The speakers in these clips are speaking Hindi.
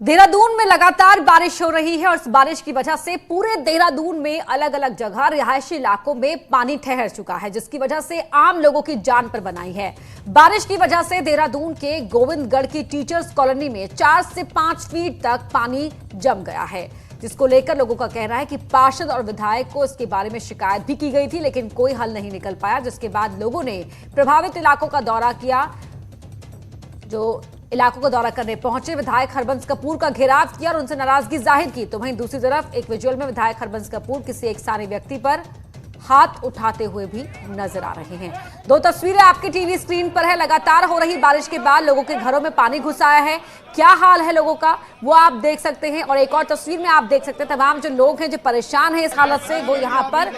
देहरादून में लगातार बारिश हो रही है और इस बारिश की वजह से पूरे देहरादून में अलग अलग जगह रिहायशी इलाकों में पानी ठहर चुका है, जिसकी वजह से आम लोगों की जान पर बनाई है। बारिश की वजह से देहरादून के गोविंदगढ़ की टीचर्स कॉलोनी में 4 से 5 फीट तक पानी जम गया है, जिसको लेकर लोगों का कहना है कि पार्षद और विधायक को इसके बारे में शिकायत भी की गई थी, लेकिन कोई हल नहीं निकल पाया। जिसके बाद लोगों ने प्रभावित इलाकों का दौरा किया। जो इलाकों का दौरा करने पहुंचे विधायक हरबंस कपूर का घेराव किया और उनसे नाराजगी जाहिर की। तो वहीं दूसरी तरफ एक विजुअल में विधायक हरबंस कपूर किसी एक स्थानीय व्यक्ति पर हाथ उठाते हुए भी नजर आ रहे हैं। दो तस्वीरें आपकी टीवी स्क्रीन पर है। लगातार हो रही बारिश के बाद लोगों के घरों में पानी घुस आया है। क्या हाल है लोगों का वो आप देख सकते हैं। और एक और तस्वीर में आप देख सकते हैं तमाम जो लोग हैं जो परेशान हैं इस हालत से, वो यहाँ पर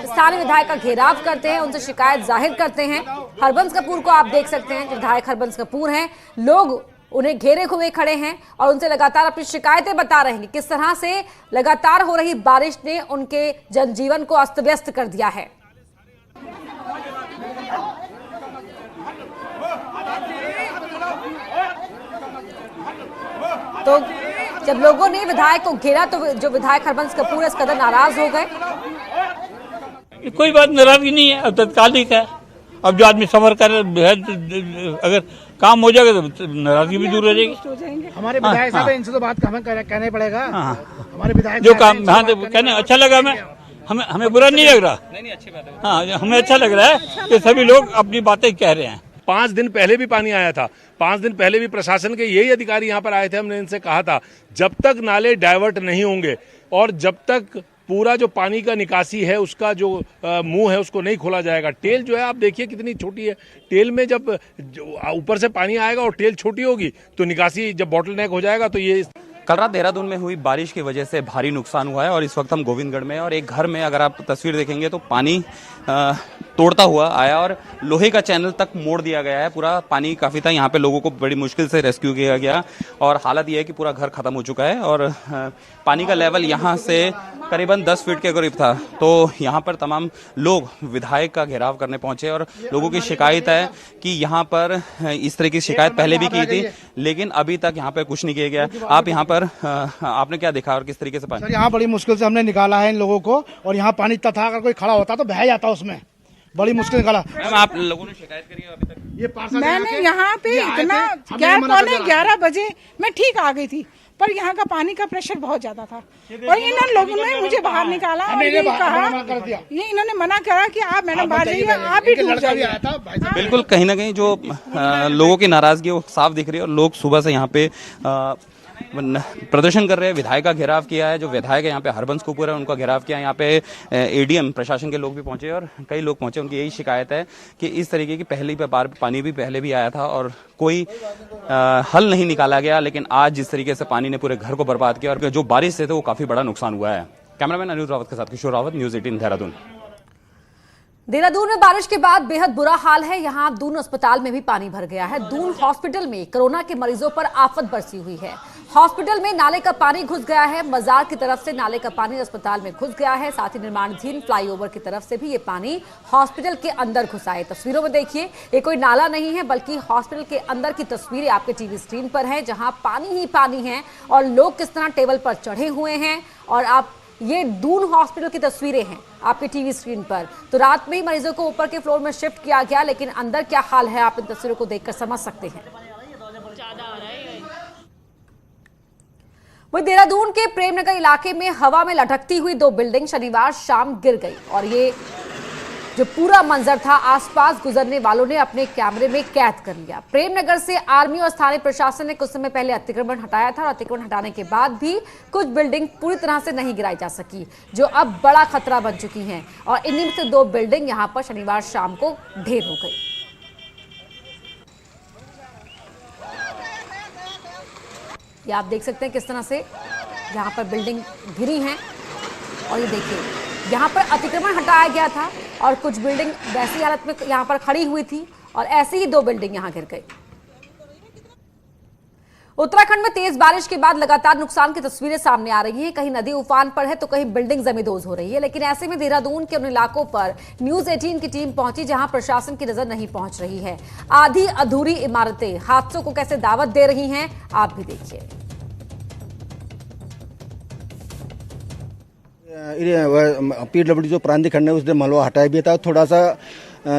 स्थानीय विधायक का घेराव करते हैं, उनसे शिकायत जाहिर करते हैं। हरबंस कपूर को आप देख सकते हैं, विधायक हरबंस कपूर हैं, लोग उन्हें घेरे हुए खड़े हैं और उनसे लगातार अपनी शिकायतें बता रहे हैं किस तरह से लगातार हो रही बारिश ने उनके जनजीवन को अस्त व्यस्त कर दिया है। तो जब लोगों ने विधायक को घेरा तो जो विधायक हरबंस कपूर इस कदर नाराज हो गए। कोई बात नाराजगी नहीं है, अब तत्कालिक है। अब जो आदमी सफर कर अगर काम हो जाएगा तो नाराजगी भी दूर हो जाएगी। हमारे विधायक साहब इनसे तो बात हमें कहना पड़ेगा। हमारे विधायक जो काम कहने अच्छा लगा, हमें बुरा नहीं लग रहा। नहीं अच्छी बात है। हाँ, हमें अच्छा लग रहा है कि सभी लोग अपनी बातें कह रहे हैं। 5 दिन पहले भी पानी आया था। 5 दिन पहले भी प्रशासन के यही अधिकारी यहाँ पर आए थे। हमने इनसे कहा था जब तक नाले डाइवर्ट नहीं होंगे और जब तक पूरा जो पानी का निकासी है उसका जो मुंह है उसको नहीं खोला जाएगा। टेल जो है आप देखिए कितनी छोटी है। टेल में जब ऊपर से पानी आएगा और टेल छोटी होगी तो निकासी जब बॉटलनेक हो जाएगा तो ये। कल रात देहरादून में हुई बारिश की वजह से भारी नुकसान हुआ है और इस वक्त हम गोविंदगढ़ में और एक घर में अगर आप तस्वीर देखेंगे तो पानी तोड़ता हुआ आया और लोहे का चैनल तक मोड़ दिया गया है। पूरा पानी काफी था, यहाँ पे लोगों को बड़ी मुश्किल से रेस्क्यू किया गया और हालत यह है कि पूरा घर खत्म हो चुका है और पानी का लेवल यहाँ से करीबन 10 फीट के करीब था। तो यहाँ पर तमाम लोग विधायक का घेराव करने पहुंचे और लोगों की शिकायत है कि यहाँ पर इस तरह की शिकायत पहले भी की थी, लेकिन अभी तक यहाँ पर कुछ नहीं किया गया। आप यहाँ पर आपने क्या देखा और किस तरीके से पानी? यहाँ बड़ी मुश्किल से हमने निकाला है इन लोगों को और यहाँ पानी इतना था अगर कोई खड़ा होता तो बह जाता, उसमें बड़ी मुश्किल निकाला। मैम आप लोगों ने शिकायत करी है अभी तक? ये पार्षद मैंने यहाँ पे इतना 11 बजे मैं ठीक आ गई थी, पर यहाँ का पानी का प्रेशर बहुत ज्यादा था और इन लोगों ने मुझे बाहर निकाला और ये कहा, ये इन्होंने मना करा कि आप मैडम बाहर जाइए, आप भी डूब जाइए। बिल्कुल कहीं ना कहीं जो लोगों की नाराजगी वो साफ दिख रही है और लोग सुबह से यहाँ पे प्रदर्शन कर रहे हैं। विधायक का घेराव किया है, जो विधायक है यहाँ पे हरबंस कपूर है उनका घेराव किया है। यहाँ पे एडीएम प्रशासन के लोग भी पहुंचे और कई लोग पहुंचे। उनकी यही शिकायत है कि इस तरीके की पहली बार पानी भी पहले भी आया था और कोई हल नहीं निकाला गया, लेकिन आज जिस तरीके से पानी ने पूरे घर को बर्बाद किया और जो बारिश से थे वो काफी बड़ा नुकसान हुआ है। कैमरामैन अनिल रावत के साथ किशोर रावत, न्यूज़ 18 देहरादून। देहरादून में बारिश के बाद बेहद बुरा हाल है। यहाँ दून अस्पताल में भी पानी भर गया है। दून हॉस्पिटल में कोरोना के मरीजों पर आफत बरसी हुई है। हॉस्पिटल में नाले का पानी घुस गया है। मजार की तरफ से नाले का पानी अस्पताल में घुस गया है। साथ ही निर्माणाधीन फ्लाईओवर की तरफ से भी ये पानी हॉस्पिटल के अंदर घुसा है। तस्वीरों में देखिए, ये कोई नाला नहीं है बल्कि हॉस्पिटल के अंदर की तस्वीरें आपके टीवी स्क्रीन पर है, जहां पानी ही पानी है और लोग किस तरह टेबल पर चढ़े हुए हैं। और आप ये दून हॉस्पिटल की तस्वीरें हैं आपके टीवी स्क्रीन पर। तो रात में ही मरीजों को ऊपर के फ्लोर में शिफ्ट किया गया, लेकिन अंदर क्या हाल है आप इन तस्वीरों को देखकर समझ सकते हैं। वही देहरादून के प्रेमनगर इलाके में हवा में लटकती हुई 2 बिल्डिंग शनिवार शाम गिर गई और ये जो पूरा मंजर था आसपास गुजरने वालों ने अपने कैमरे में कैद कर लिया। प्रेमनगर से आर्मी और स्थानीय प्रशासन ने कुछ समय पहले अतिक्रमण हटाया था और अतिक्रमण हटाने के बाद भी कुछ बिल्डिंग पूरी तरह से नहीं गिराई जा सकी, जो अब बड़ा खतरा बन चुकी हैं और इन्हीं में से 2 बिल्डिंग यहां पर शनिवार शाम को ढेर हो गई। ये आप देख सकते हैं किस तरह से यहाँ पर बिल्डिंग गिरी हैं और ये देखिए यहाँ पर अतिक्रमण हटाया गया था और कुछ बिल्डिंग वैसी हालत में यहाँ पर खड़ी हुई थी और ऐसी ही 2 बिल्डिंग यहाँ गिर गई। उत्तराखंड में तेज बारिश के बाद लगातार नुकसान की तस्वीरें सामने आ रही हैं। कहीं नदी उफान पर है तो कहीं बिल्डिंग जमींदोज हो रही है, लेकिन ऐसे में देहरादून के उन इलाकों पर न्यूज़ 18 की टीम पहुंची जहां प्रशासन की नजर नहीं पहुंच रही है। आधी अधूरी इमारतें हादसों को कैसे दावत दे रही हैं, आप भी देखिए। PWD जो प्रांतिक खंड है उसने मलबा हटाया भी था। थोड़ा सा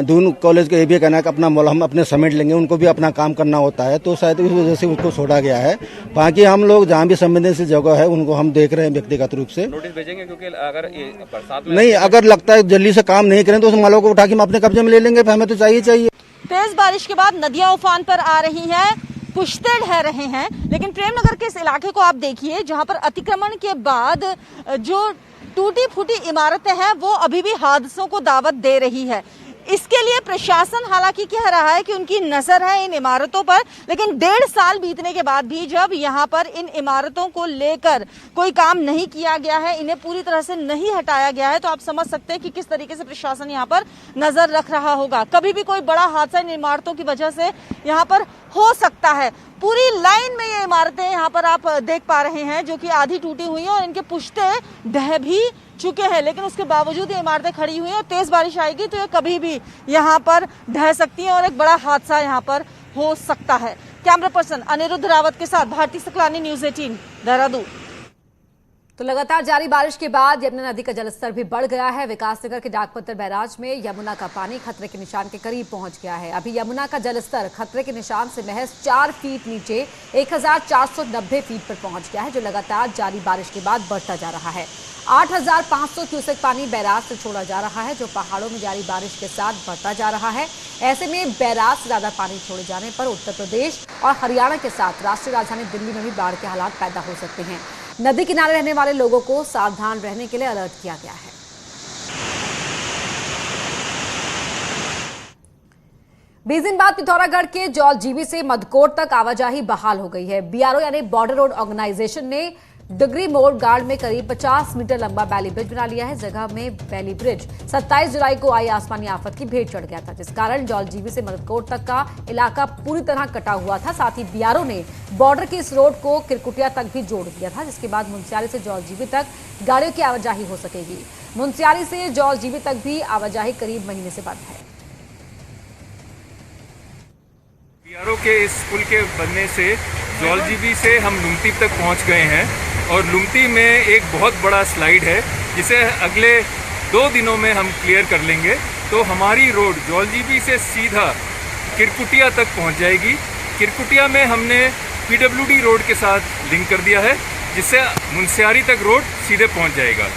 दून कॉलेज का ये भी कहना है कि अपना मलबा हम अपने समेट लेंगे, उनको भी अपना काम करना होता है, तो शायद इस वजह से उसको छोड़ा गया है। बाकी हम लोग जहाँ भी संवेदनशील जगह है उनको हम देख रहे हैं व्यक्तिगत रूप से। नोटिस भेजेंगे क्योंकि अगर बरसात में नहीं, अगर लगता है जल्दी से काम नहीं करें तो उस मलबे को उठा के हम अपने कब्जे में ले लेंगे, हमें तो चाहिए। तेज बारिश के बाद नदियां उफान पर आ रही हैं, पुश्ते ढह रहे हैं, लेकिन प्रेमनगर के इस इलाके को आप देखिए जहां पर अतिक्रमण के बाद जो टूटी फूटी इमारतें हैं वो अभी भी हादसों को दावत दे रही है। इसके लिए प्रशासन हालांकि कह रहा है कि उनकी नजर है इन इमारतों पर, लेकिन 1.5 साल बीतने के बाद भी जब यहां पर इन इमारतों को लेकर कोई काम नहीं किया गया है, इन्हें पूरी तरह से नहीं हटाया गया है, तो आप समझ सकते हैं कि किस तरीके से प्रशासन यहां पर नजर रख रहा होगा। कभी भी कोई बड़ा हादसा इन इमारतों की वजह से यहां पर हो सकता है। पूरी लाइन में ये इमारतें यहाँ पर आप देख पा रहे हैं जो कि आधी टूटी हुई हैं और इनके पुश्ते ढह भी चुके हैं, लेकिन उसके बावजूद ये इमारतें खड़ी हुई हैं और तेज बारिश आएगी तो ये कभी भी यहाँ पर ढह सकती हैं और एक बड़ा हादसा यहाँ पर हो सकता है। कैमरा पर्सन अनिरुद्ध रावत के साथ भारती सकलानी, न्यूज़ 18 देहरादून। तो लगातार जारी बारिश के बाद यमुना नदी का जलस्तर भी बढ़ गया है। विकासनगर के डाकपत्तर बैराज में यमुना का पानी खतरे के निशान के करीब पहुंच गया है। अभी यमुना का जलस्तर खतरे के निशान से महज 4 फीट नीचे 1490 फीट पर पहुंच गया है, जो लगातार जारी बारिश के बाद बढ़ता जा रहा है। 8500 क्यूसेक पानी बैराज से छोड़ा जा रहा है, जो पहाड़ों में जारी बारिश के साथ बढ़ता जा रहा है। ऐसे में बैराज से ज्यादा पानी छोड़े जाने पर उत्तर प्रदेश और हरियाणा के साथ राष्ट्रीय राजधानी दिल्ली में भी बाढ़ के हालात पैदा हो सकते हैं। नदी किनारे रहने वाले लोगों को सावधान रहने के लिए अलर्ट किया गया है। बीस दिन बाद पिथौरागढ़ के जौलजीबी से मधकोट तक आवाजाही बहाल हो गई है। BRO यानी बॉर्डर रोड ऑर्गेनाइजेशन ने डिग्री मोड़ गार्ड में करीब 50 मीटर लंबा बैली ब्रिज बना लिया है। जगह में बैली ब्रिज 27 जुलाई को आई आसमानी आफत की भेंट चढ़ गया था, जिस कारण जौलजीबी से मधकोट तक का इलाका पूरी तरह कटा हुआ था। साथ ही BRO ने बॉर्डर की इस रोड को किरकुटिया तक भी जोड़ दिया था, जिसके बाद मुंशियारी से जौलजीबी तक गाड़ियों की आवाजाही हो सकेगी। मुंशियारी से जौलजीबी तक भी आवाजाही करीब महीने से बंद है। BRO के इस पुल के बनने से जौलजीबी से हम लुमती तक पहुंच गए हैं और लुमती में एक बहुत बड़ा स्लाइड है जिसे अगले 2 दिनों में हम क्लियर कर लेंगे, तो हमारी रोड जौलजीबी से सीधा किरकुटिया तक पहुंच जाएगी। किरकुटिया में हमने PWD रोड के साथ लिंक कर दिया है, जिससे मुंशियारी तक रोड सीधे पहुंच जाएगा।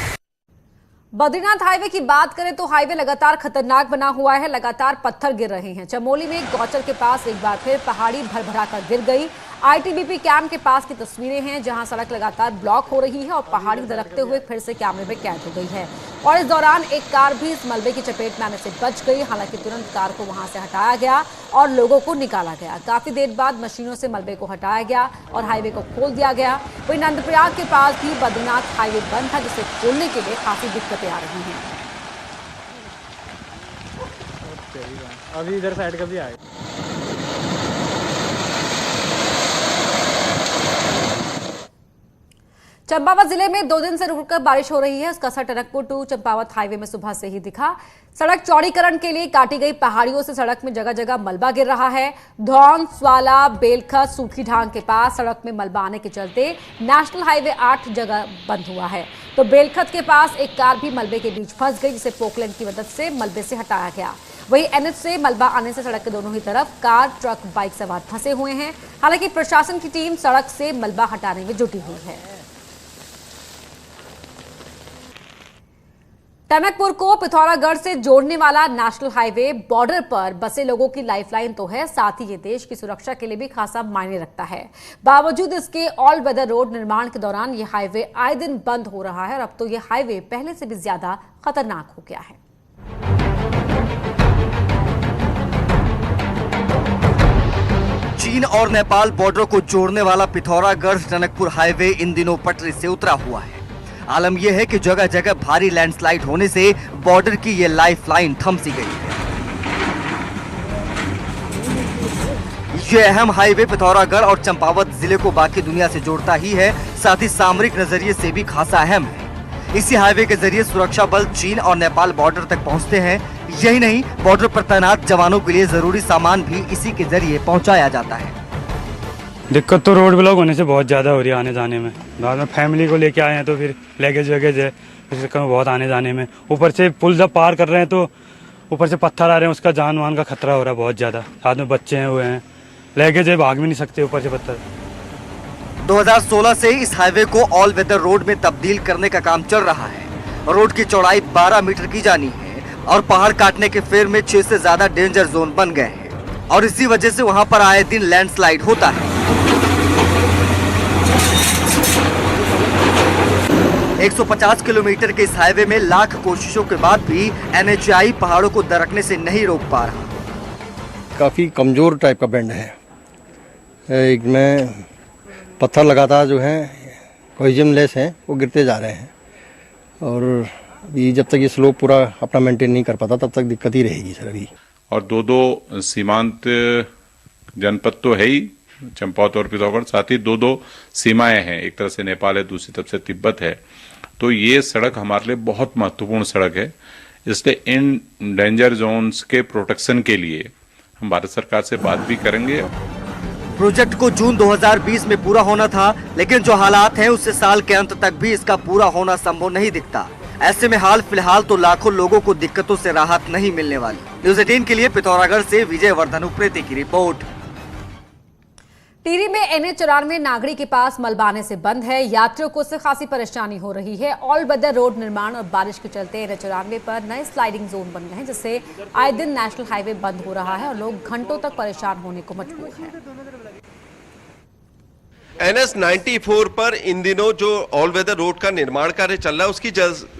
बद्रीनाथ हाईवे की बात करें तो हाईवे लगातार खतरनाक बना हुआ है। लगातार पत्थर गिर रहे हैं। चमोली में गौचर के पास एक बार फिर पहाड़ी भरभरा कर गिर गई। ITBP कैंप के पास की तस्वीरें हैं, जहां सड़क लगातार ब्लॉक हो रही है और पहाड़ी दरकते हुए फिर से कैमरे में कैद हो गई है। और इस दौरान एक कार भी इस मलबे की चपेट में आने से बच गई। हालांकि तुरंत कार को वहां से हटाया गया और लोगों को निकाला गया। काफी देर बाद मशीनों से मलबे को हटाया गया और हाईवे को खोल दिया गया। वहीं नंदप्रयाग के पास भी बद्रीनाथ हाईवे बंद था, जिसे खोलने के लिए काफी दिक्कतें आ रही हैं। अभी इधर साइड का भी आए। चंपावत जिले में 2 दिन से रुककर बारिश हो रही है। उसका असर टनकपुर टू चंपावत हाईवे में सुबह से ही दिखा। सड़क चौड़ीकरण के लिए काटी गई पहाड़ियों से सड़क में जगह जगह मलबा गिर रहा है। धौन, स्वाला, बेलखत, सूखी ढांग के पास सड़क में मलबा आने के चलते नेशनल हाईवे 8 जगह बंद हुआ है। तो बेलखत के पास एक कार भी मलबे के बीच फंस गई, जिसे पोकलैंड की मदद से मलबे से हटाया गया। वहीं NH से मलबा आने से सड़क के दोनों ही तरफ कार, ट्रक, बाइक सवार फंसे हुए हैं। हालांकि प्रशासन की टीम सड़क से मलबा हटाने में जुटी हुई है। टनकपुर को पिथौरागढ़ से जोड़ने वाला नेशनल हाईवे बॉर्डर पर बसे लोगों की लाइफलाइन तो है, साथ ही ये देश की सुरक्षा के लिए भी खासा मायने रखता है। बावजूद इसके ऑल वेदर रोड निर्माण के दौरान ये हाईवे आए दिन बंद हो रहा है और अब तो ये हाईवे पहले से भी ज्यादा खतरनाक हो गया है। चीन और नेपाल बॉर्डर को जोड़ने वाला पिथौरागढ़ टनकपुर हाईवे इन दिनों पटरी से उतरा हुआ है। आलम यह है कि जगह जगह भारी लैंडस्लाइड होने से बॉर्डर की ये लाइफलाइन थम सी गई है। ये अहम हाईवे पिथौरागढ़ और चंपावत जिले को बाकी दुनिया से जोड़ता ही है, साथ ही सामरिक नजरिए से भी खासा अहम है। इसी हाईवे के जरिए सुरक्षा बल चीन और नेपाल बॉर्डर तक पहुंचते हैं। यही नहीं, बॉर्डर पर तैनात जवानों के लिए जरूरी सामान भी इसी के जरिए पहुंचाया जाता है। दिक्कत तो रोड ब्लॉक होने से बहुत ज़्यादा हो रही है आने जाने में। बाद में फैमिली को लेके आए हैं तो फिर लगेज वगैज है, दिक्कत में बहुत आने जाने में। ऊपर से पुल जब पार कर रहे हैं तो ऊपर से पत्थर आ रहे हैं, उसका जान मान का खतरा हो रहा है बहुत ज़्यादा। साथ में बच्चे हैं, हुए हैं, लेके जो भाग भी नहीं सकते ऊपर से पत्थर। 2016 से इस हाईवे को ऑल वेदर रोड में तब्दील करने का काम चल रहा है। रोड की चौड़ाई 12 मीटर की जानी है और पहाड़ काटने के फेर में 6 से ज्यादा डेंजर जोन बन गए हैं और इसी वजह से वहां पर आए दिन लैंडस्लाइड होता है। 150 किलोमीटर के इस हाईवे में लाख कोशिशों के बाद भी NHAI पहाड़ों को दरकने से नहीं रोक पा रहा। काफ़ी कमज़ोर टाइप का बैंड है, एक में पत्थर लगातार जो है कोहिजन लेस हैं वो गिरते जा रहे हैं और ये जब तक ये स्लोप पूरा अपना मेंटेन नहीं कर पाता तब तक दिक्कत ही रहेगी सर अभी। और दो सीमांत जनपद तो है ही, चंपावत और पिथौरागढ़, साथ ही दो सीमाएं हैं, एक तरफ से नेपाल है, दूसरी तरफ से तिब्बत है। तो ये सड़क हमारे लिए बहुत महत्वपूर्ण सड़क है, इसलिए इन डेंजर जोन्स के प्रोटेक्शन के लिए हम भारत सरकार से बात भी करेंगे। प्रोजेक्ट को जून 2020 में पूरा होना था, लेकिन जो हालात हैं उससे साल के अंत तक भी इसका पूरा होना संभव नहीं दिखता। ऐसे में हाल फिलहाल तो लाखों लोगों को दिक्कतों से राहत नहीं मिलने वाली। न्यूज़ 18 के लिए पिथौरागढ़ से विजय वर्धन उप्रेती की रिपोर्ट। टिहरी में NH94 नागड़ी के पास मलबा आने से बंद है। यात्रियों को उससे खासी परेशानी हो रही है। ऑल वेदर रोड निर्माण और बारिश के चलते NH94 पर नए स्लाइडिंग जोन बन गए हैं, जिससे आए दिन नेशनल हाईवे बंद हो रहा है और लोग घंटों तक परेशान होने को मजबूर हैं। NH94 पर इन दिनों जो ऑल वेदर रोड का निर्माण कार्य चल रहा है उसकी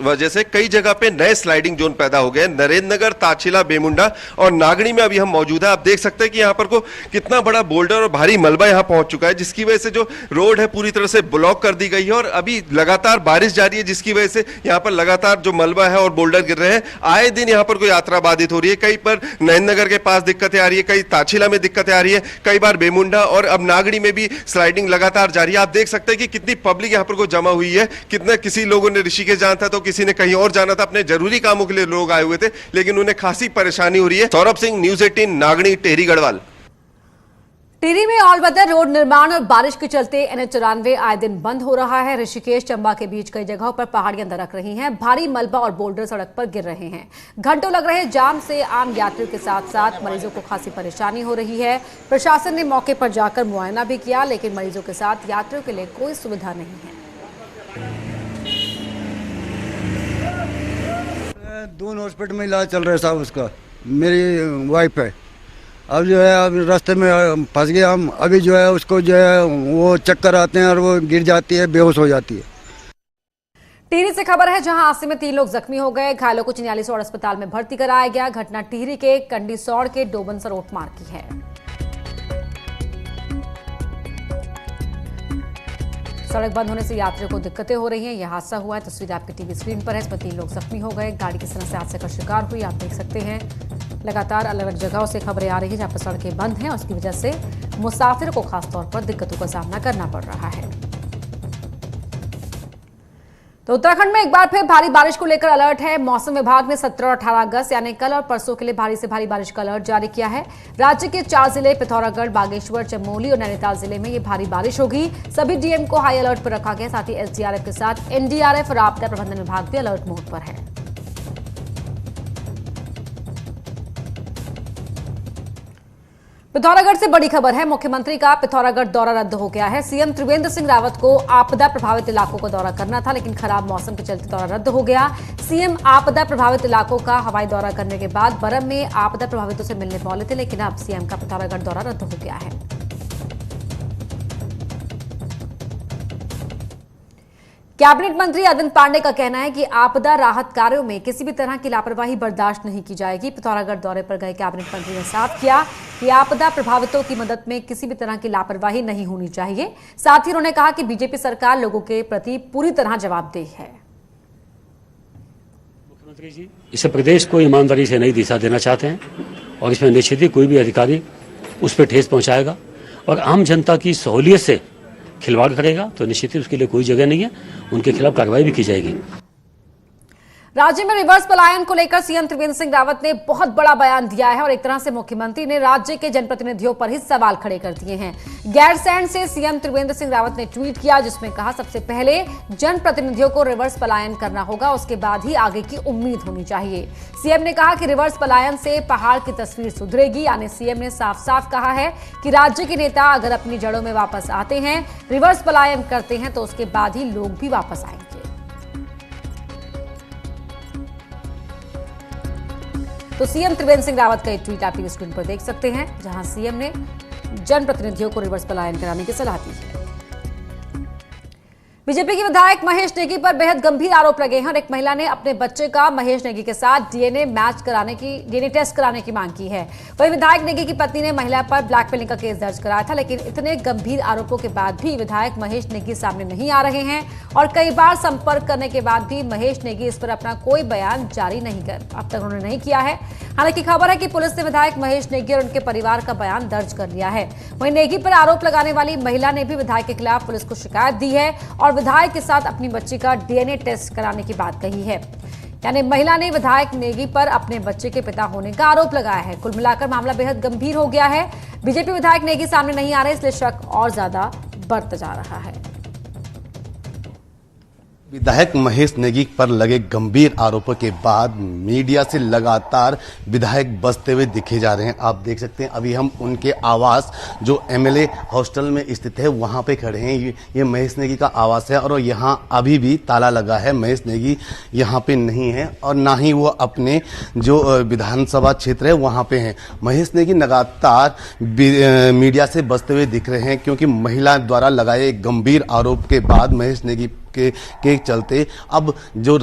वजह से कई जगह पे नए स्लाइडिंग जोन पैदा हो गए। नरेंद्र नगर, तारछिला, बेमुंडा और नागड़ी में अभी हम मौजूद है। आप देख सकते हैं कि यहाँ पर को कितना बड़ा बोल्डर और भारी मलबा यहाँ पहुंच चुका है, जिसकी वजह से जो रोड है पूरी तरह से ब्लॉक कर दी गई है और अभी लगातार बारिश जारी है, जिसकी वजह से यहाँ पर लगातार जो मलबा है और बोल्डर गिर रहे हैं। आए दिन यहाँ पर कोई यात्रा बाधित हो रही है। कई पर नरेंद्र नगर के पास दिक्कतें आ रही है, कई तारछिला में दिक्कतें आ रही है, कई बार बेमुंडा और अब नागड़ी में भी स्लाइडिंग लगातार जारी है। आप देख सकते हैं कि कितनी पब्लिक यहाँ पर को जमा हुई है। कितने किसी लोगों ने ऋषिकेश जाना था तो किसी ने कहीं और जाना था, अपने जरूरी कामों के लिए लोग आए हुए थे, लेकिन उन्हें खासी परेशानी हो रही है। सौरभ सिंह, न्यूज़ 18, नागड़ी, टिहरी गढ़वाल। टिहरी में ऑल वेदर रोड निर्माण और बारिश के चलते NH94 आए दिन बंद हो रहा है। ऋषिकेश चंबा के बीच कई जगहों पर पहाड़ियां दरक रही हैं। भारी मलबा और बोल्डर सड़क पर गिर रहे हैं। घंटों लग रहे जाम से आम यात्रियों के साथ साथ मरीजों को खासी परेशानी हो रही है। प्रशासन ने मौके पर जाकर मुआयना भी किया, लेकिन मरीजों के साथ यात्रियों के लिए कोई सुविधा नहीं है। दून हॉस्पिटल में इलाज चल रहा है साहब, उसका मेरी वाइफ है। अब जो है अब रास्ते में फंस गए हम। अभी जो है उसको जो है वो चक्कर आते हैं और वो गिर जाती है, बेहोश हो जाती है। टिहरी से खबर है, जहां हादसे में 3 लोग जख्मी हो गए। घायलों को चिन्यालीसौड़ अस्पताल में भर्ती कराया गया। घटना टिहरी के कंडीसौड़ के डोबन सरोट मार्ग की है। सड़क बंद होने से यात्रियों को दिक्कतें हो रही हैं। यह हादसा हुआ है, तस्वीर आपकी टीवी स्क्रीन पर है। इसमें 3 लोग जख्मी हो गए। गाड़ी किस तरह से हादसे का शिकार हुई आप देख सकते हैं। लगातार अलग अलग जगहों से खबरें आ रही हैं जहां पर सड़कें बंद हैं और उसकी वजह से मुसाफिरों को खासतौर पर दिक्कतों का सामना करना पड़ रहा है। तो उत्तराखंड में एक बार फिर भारी बारिश को लेकर अलर्ट है। मौसम विभाग ने 17 और 18 अगस्त यानी कल और परसों के लिए भारी से भारी बारिश का अलर्ट जारी किया है। राज्य के 4 जिले पिथौरागढ़, बागेश्वर, चमोली और नैनीताल जिले में ये भारी बारिश होगी। सभी डीएम को हाई अलर्ट पर रखा गया। साथ ही SDRF के साथ NDRF और आपदा प्रबंधन विभाग भी अलर्ट मोड पर है। पिथौरागढ़ से बड़ी खबर है। मुख्यमंत्री का पिथौरागढ़ दौरा रद्द हो गया है। सीएम त्रिवेंद्र सिंह रावत को आपदा प्रभावित इलाकों का दौरा करना था, लेकिन खराब मौसम के चलते दौरा रद्द हो गया। सीएम आपदा प्रभावित इलाकों का हवाई दौरा करने के बाद बरम में आपदा प्रभावितों से मिलने वाले थे, लेकिन अब सीएम का पिथौरागढ़ दौरा रद्द हो गया है। कैबिनेट मंत्री अरविंद पांडे का कहना है कि आपदा राहत कार्यों में किसी भी तरह की लापरवाही बर्दाश्त नहीं की जाएगी। पिथौरागढ़ दौरे पर गए कैबिनेट मंत्री ने साफ किया कि आपदा प्रभावितों की मदद में किसी भी तरह की लापरवाही नहीं होनी चाहिए। साथ ही उन्होंने कहा कि बीजेपी सरकार लोगों के प्रति पूरी तरह जवाबदेह है। मुख्यमंत्री जी इसे प्रदेश को ईमानदारी से नई दिशा देना चाहते हैं और इसमें निश्चित ही कोई भी अधिकारी उस पर ठेस पहुंचाएगा और आम जनता की सहूलियत से खिलवाड़ करेगा तो निश्चित ही उसके लिए कोई जगह नहीं है, उनके खिलाफ कार्रवाई भी की जाएगी। राज्य में रिवर्स पलायन को लेकर सीएम त्रिवेंद्र सिंह रावत ने बहुत बड़ा बयान दिया है और एक तरह से मुख्यमंत्री ने राज्य के जनप्रतिनिधियों पर ही सवाल खड़े कर दिए हैं। गैरसैंण से सीएम त्रिवेंद्र सिंह रावत ने ट्वीट किया, जिसमें कहा सबसे पहले जनप्रतिनिधियों को रिवर्स पलायन करना होगा, उसके बाद ही आगे की उम्मीद होनी चाहिए। सीएम ने कहा कि रिवर्स पलायन से पहाड़ की तस्वीर सुधरेगी, यानी सीएम ने साफ साफ कहा है कि राज्य के नेता अगर अपनी जड़ों में वापस आते हैं, रिवर्स पलायन करते हैं, तो उसके बाद ही लोग भी वापस आएंगे। तो सीएम त्रिवेंद्र सिंह रावत का एक ट्वीट आप स्क्रीन पर देख सकते हैं, जहां सीएम ने जनप्रतिनिधियों को रिवर्स पलायन कराने की सलाह दी है। बीजेपी के विधायक महेश नेगी पर बेहद गंभीर आरोप लगे हैं और एक महिला ने अपने बच्चे का महेश नेगी के साथ डीएनए टेस्ट कराने की मांग की है। वहीं विधायक नेगी की पत्नी ने महिला पर ब्लैकमेलिंग का केस दर्ज कराया था, लेकिन इतने गंभीर आरोपों के बाद भी विधायक महेश नेगी सामने नहीं आ रहे हैं और कई बार संपर्क करने के बाद भी महेश नेगी इस पर अपना कोई बयान जारी अब तक उन्होंने नहीं किया है। हालांकि खबर है कि पुलिस ने विधायक महेश नेगी और उनके परिवार का बयान दर्ज कर लिया है। वहीं नेगी पर आरोप लगाने वाली महिला ने भी विधायक के खिलाफ पुलिस को शिकायत दी है और विधायक के साथ अपनी बच्ची का डीएनए टेस्ट कराने की बात कही है। यानी महिला ने विधायक नेगी पर अपने बच्चे के पिता होने का आरोप लगाया है। कुल मिलाकर मामला बेहद गंभीर हो गया है। बीजेपी विधायक नेगी सामने नहीं आ रहे, इसलिए शक और ज्यादा बढ़ता जा रहा है। विधायक महेश नेगी पर लगे गंभीर आरोपों के बाद मीडिया से लगातार विधायक बचते हुए दिखे जा रहे हैं। आप देख सकते हैं अभी हम उनके आवास जो एमएलए हॉस्टल में स्थित है वहां पे खड़े हैं। ये महेश नेगी का आवास है और यहां अभी भी ताला लगा है। महेश नेगी यहां पे नहीं है और ना ही वो अपने जो विधानसभा क्षेत्र है वहां पे हैं। महेश नेगी लगातार मीडिया से बचते हुए दिख रहे हैं क्योंकि महिला द्वारा लगाए गंभीर आरोप के बाद महेश नेगी के चलते अब जो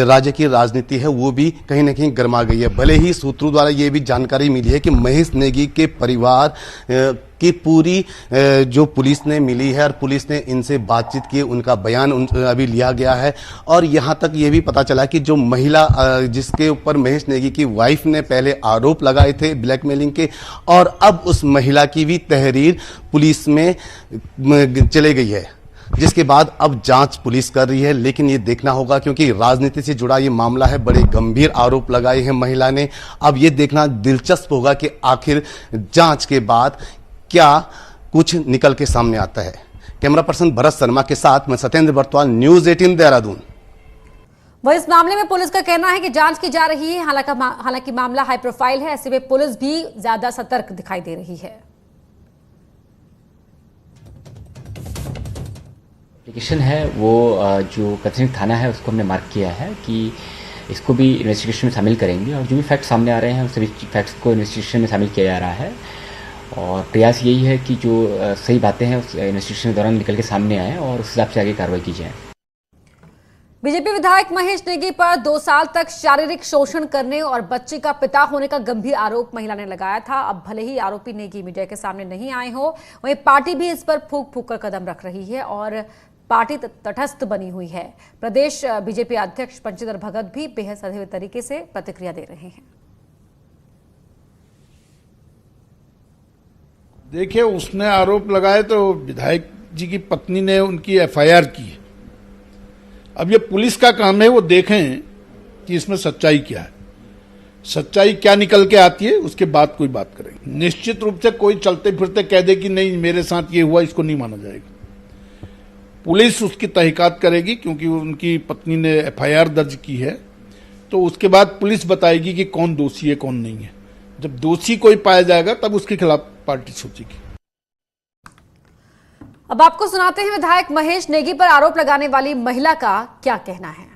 राज्य की राजनीति है वो भी कहीं ना कहीं गर्मा गई है। भले ही सूत्रों द्वारा ये भी जानकारी मिली है कि महेश नेगी के परिवार की पूरी जो पुलिस ने मिली है और पुलिस ने इनसे बातचीत की, उनका बयान अभी लिया गया है और यहाँ तक ये भी पता चला कि जो महिला जिसके ऊपर महेश नेगी की वाइफ ने पहले आरोप लगाए थे ब्लैकमेलिंग के, और अब उस महिला की भी तहरीर पुलिस में चले गई है, जिसके बाद अब जांच पुलिस कर रही है। लेकिन ये देखना होगा क्योंकि राजनीति से जुड़ा ये मामला है, बड़े गंभीर आरोप लगाए हैं महिला ने। अब ये देखना दिलचस्प होगा कि आखिर जांच के बाद क्या कुछ निकल के सामने आता है। कैमरा पर्सन भरत शर्मा के साथ मैं सत्येंद्र बर्तवाल, न्यूज़ 18 देहरादून। वह इस मामले में पुलिस का कहना है कि जांच की जा रही है। हालांकि मामला हाई प्रोफाइल है, ऐसे में पुलिस भी ज्यादा सतर्क दिखाई दे रही है। एप्लीकेशन है वो जो कथनी थाना है उसको हमने मार्क किया है कि इसको भी इन्वेस्टिगेशन में शामिल करेंगे और जो भी फैक्ट्स सामने आ रहे हैं उस सभी फैक्ट्स को इन्वेस्टिगेशन में शामिल किया जा रहा है और प्रयास यही है कि जो सही बातें हैं उस इन्वेस्टिगेशन के दौरान निकल के सामने आए और उस हिसाब से आगे कार्रवाई की जाए। बीजेपी विधायक महेश नेगी पर 2 साल तक शारीरिक शोषण करने और बच्चे का पिता होने का गंभीर आरोप महिला ने लगाया था। अब भले ही आरोपी नेगी मीडिया के सामने नहीं आए हो, वहीं पार्टी भी इस पर फूंक फूंक कर कदम रख रही है और पार्टी तटस्थ बनी हुई है। प्रदेश बीजेपी अध्यक्ष पंचीधर भगत भी बेहद सधे हुए तरीके से प्रतिक्रिया दे रहे हैं। देखिए, उसने आरोप लगाए तो विधायक जी की पत्नी ने उनकी एफआईआर की। अब ये पुलिस का काम है वो देखें कि इसमें सच्चाई क्या है, सच्चाई क्या निकल के आती है, उसके बाद कोई बात करेंगे। निश्चित रूप से कोई चलते फिरते कह दे कि नहीं मेरे साथ ये हुआ, इसको नहीं माना जाएगा। पुलिस उसकी तहकीकात करेगी क्योंकि उनकी पत्नी ने एफआईआर दर्ज की है, तो उसके बाद पुलिस बताएगी कि कौन दोषी है कौन नहीं है। जब दोषी कोई पाया जाएगा तब उसके खिलाफ पार्टी सोचेगी। अब आपको सुनाते हैं विधायक महेश नेगी पर आरोप लगाने वाली महिला का क्या कहना है।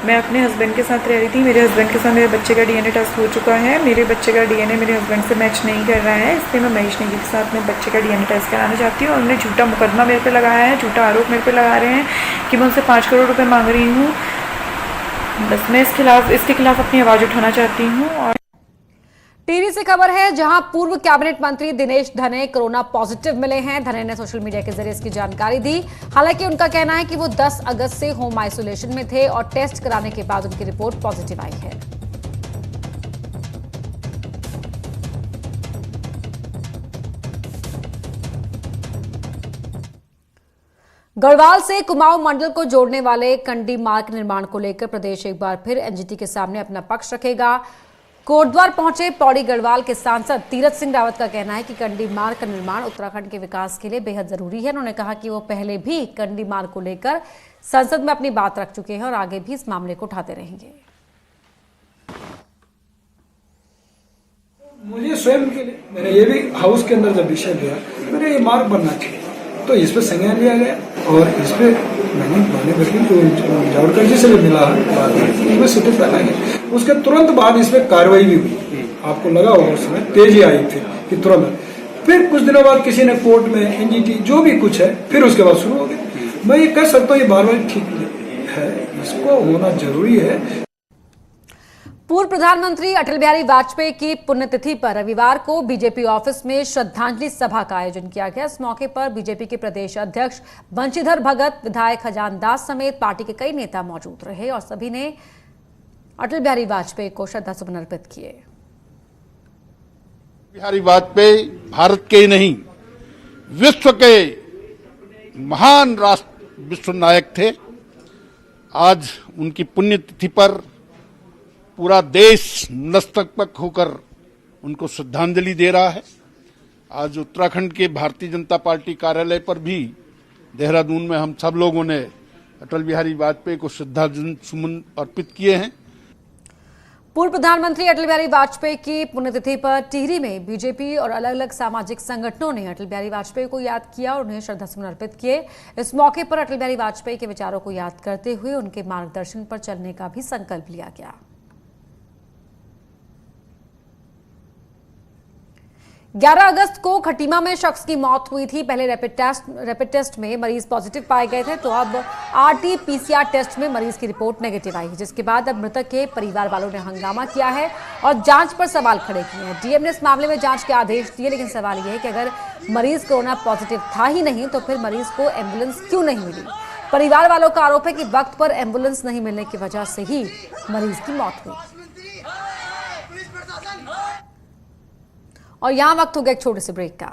मैं अपने हस्बैंड के साथ रह रही थी। मेरे हस्बैंड के साथ मेरे बच्चे का डीएनए टेस्ट हो चुका है। मेरे बच्चे का डीएनए मेरे हस्बैंड से मैच नहीं कर रहा है, इसलिए मैं महेश नेगी के साथ मेरे बच्चे का डीएनए टेस्ट कराना चाहती हूँ। उन्होंने झूठा मुकदमा मेरे पे लगाया है, झूठा आरोप मेरे पे लगा रहे हैं कि मैं उनसे 5 करोड़ रुपये मांग रही हूँ। बस मैं इसके खिलाफ अपनी आवाज़ उठाना चाहती हूँ। और टिहरी से खबर है, जहां पूर्व कैबिनेट मंत्री दिनेश धने कोरोना पॉजिटिव मिले हैं। धने ने सोशल मीडिया के जरिए इसकी जानकारी दी। हालांकि उनका कहना है कि वो 10 अगस्त से होम आइसोलेशन में थे और टेस्ट कराने के बाद उनकी रिपोर्ट पॉजिटिव आई है। गढ़वाल से कुमाऊं मंडल को जोड़ने वाले कंडी मार्ग निर्माण को लेकर प्रदेश एक बार फिर एनजीटी के सामने अपना पक्ष रखेगा। कोटद्वार पहुंचे पौड़ी गढ़वाल के सांसद तीरथ सिंह रावत का कहना है कि कंडी मार्ग का निर्माण उत्तराखंड के विकास के लिए बेहद जरूरी है। उन्होंने कहा कि वो पहले भी कंडी मार्ग को लेकर संसद में अपनी बात रख चुके हैं और आगे भी इस मामले को उठाते रहेंगे। मुझे स्वयं के लिए मैंने ये भी हाउस के अंदर जब विषय लिया, मेरे ये मार्ग बनना चाहिए, तो इस पे संज्ञान लिया गया और इस पे मैंने माननीय जावड़ेकर जी से भी मिला इसमें स्वीकृति बनाई। उसके तुरंत बाद इसमें कार्रवाई भी हुई। आपको लगा होगा उस समय तेजी आई थी कि तुरंत, फिर कुछ दिनों बाद किसी ने कोर्ट में एनजीटी जो भी कुछ है, फिर उसके बाद शुरू हो गया। मैं ये कह सकता हूँ ये बार बार ठीक है, इसको होना जरूरी है। पूर्व प्रधानमंत्री अटल बिहारी वाजपेयी की पुण्यतिथि पर रविवार को बीजेपी ऑफिस में श्रद्धांजलि सभा का आयोजन किया गया। इस मौके पर बीजेपी के प्रदेश अध्यक्ष बंशीधर भगत, विधायक खजान दास समेत पार्टी के कई नेता मौजूद रहे और सभी ने अटल बिहारी वाजपेयी को श्रद्धासुमन अर्पित किए। बिहारी वाजपेयी भारत के ही नहीं विश्व के महान राष्ट्र विश्व नायक थे। आज उनकी पुण्यतिथि पर पूरा देश नतमस्तक होकर उनको श्रद्धांजलि दे रहा है। आज उत्तराखंड के भारतीय जनता पार्टी कार्यालय पर भी देहरादून में हम सब लोगों ने अटल बिहारी वाजपेयी को श्रद्धासुमन अर्पित किए हैं। पूर्व प्रधानमंत्री अटल बिहारी वाजपेयी की पुण्यतिथि पर टिहरी में बीजेपी और अलग अलग सामाजिक संगठनों ने अटल बिहारी वाजपेयी को याद किया और उन्हें श्रद्धासुमन अर्पित किए। इस मौके पर अटल बिहारी वाजपेयी के विचारों को याद करते हुए उनके मार्गदर्शन पर चलने का भी संकल्प लिया गया। 11 अगस्त को खटीमा में शख्स की मौत हुई थी। पहले रैपिड टेस्ट में मरीज पॉजिटिव पाए गए थे, तो अब RT-PCR टेस्ट में मरीज की रिपोर्ट नेगेटिव आई है, जिसके बाद अब मृतक के परिवार वालों ने हंगामा किया है और जांच पर सवाल खड़े किए हैं। डीएम ने इस मामले में जांच के आदेश दिए, लेकिन सवाल यह है कि अगर मरीज कोरोना पॉजिटिव था ही नहीं तो फिर मरीज को एम्बुलेंस क्यों नहीं मिली। परिवार वालों का आरोप है कि वक्त पर एम्बुलेंस नहीं मिलने की वजह से ही मरीज की मौत हुई। और यहां वक्त हो गया एक छोटे से ब्रेक का।